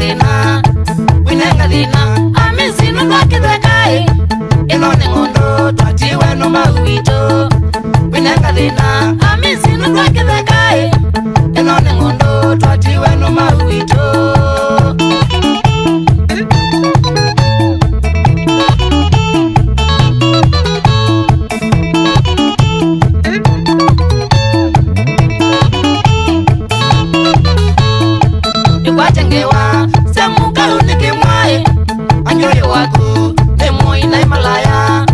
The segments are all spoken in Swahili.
madina winenga dina amizinu lwakithekai inone ngondo twatiwe no mawito winenga dina amizinu lwakithekai inone ngondo twatiwe no mawito Ikwajengewa semuka unike mwae anyoyo wako emo ina malaya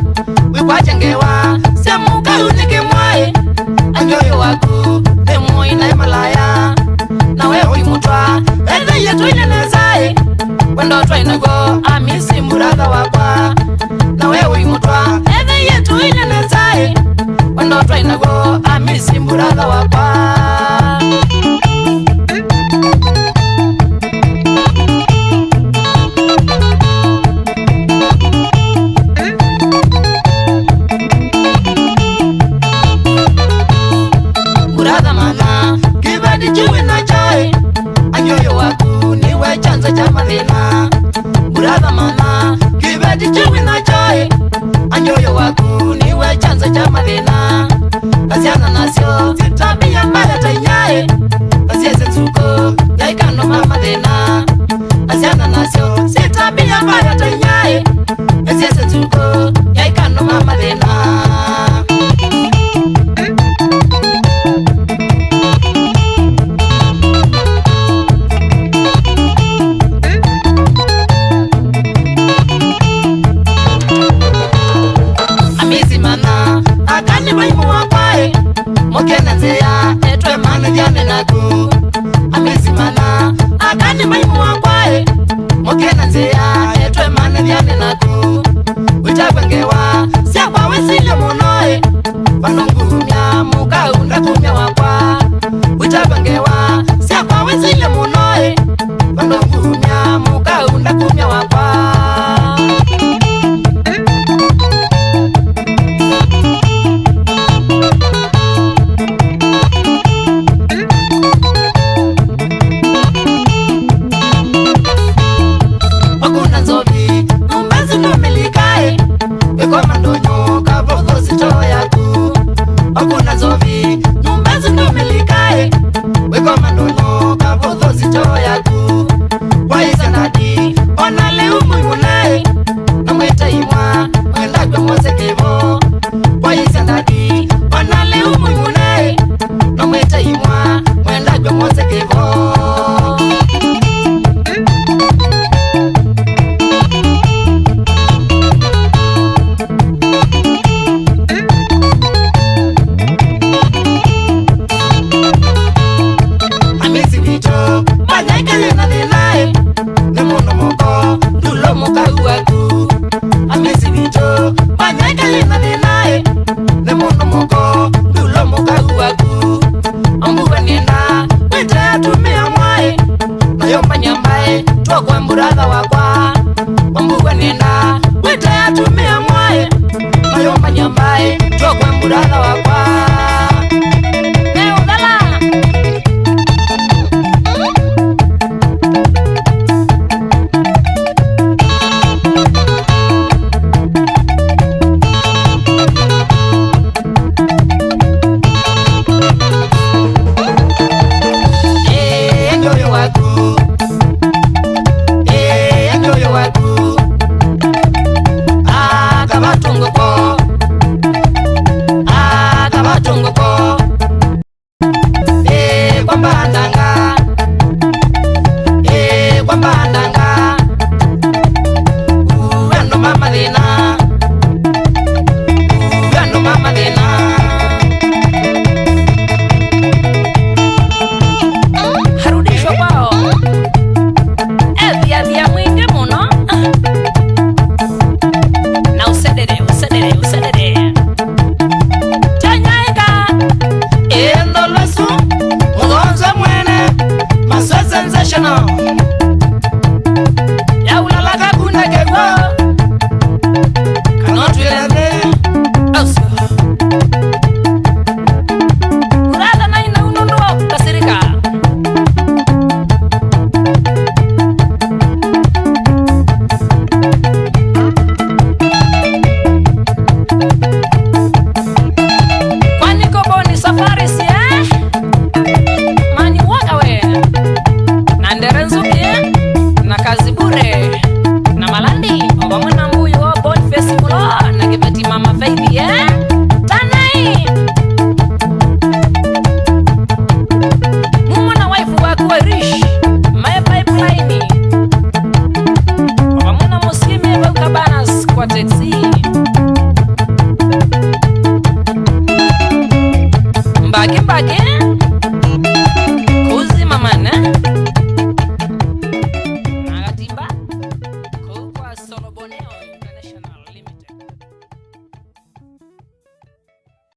Ikwajengewa semuka unike mwae anyoyo wako emo ina malaya na wewe imutwa ende yetu inenezai wendo twainago amisi muradha wakwa na wewe imutwa ende yetu inenezai wendo twainago amisi muradha wakwa anyoyo waku niwe chanzo cha madina Brother mama kibeti chiwi na chai anyoyo waku niwe chanzo cha madina Asiana nasio tabia mbaya tainyae Asiese nsuko yaikano mama dina Asiana nasio tabia mbaya tainyae Asiese nsuko yaikano mama dina Mokena nzeya etwe mane jane naku Amizimana akani maimu wakwae Mokena nzeya etwe mane jane naku Witakwengewa siya kwa wesile munoe Wanungumya muka unda kumya wakwa Witakwengewa siya kwa wesile munoe Wanungumya muka unda kumya wakwa kwa teksi.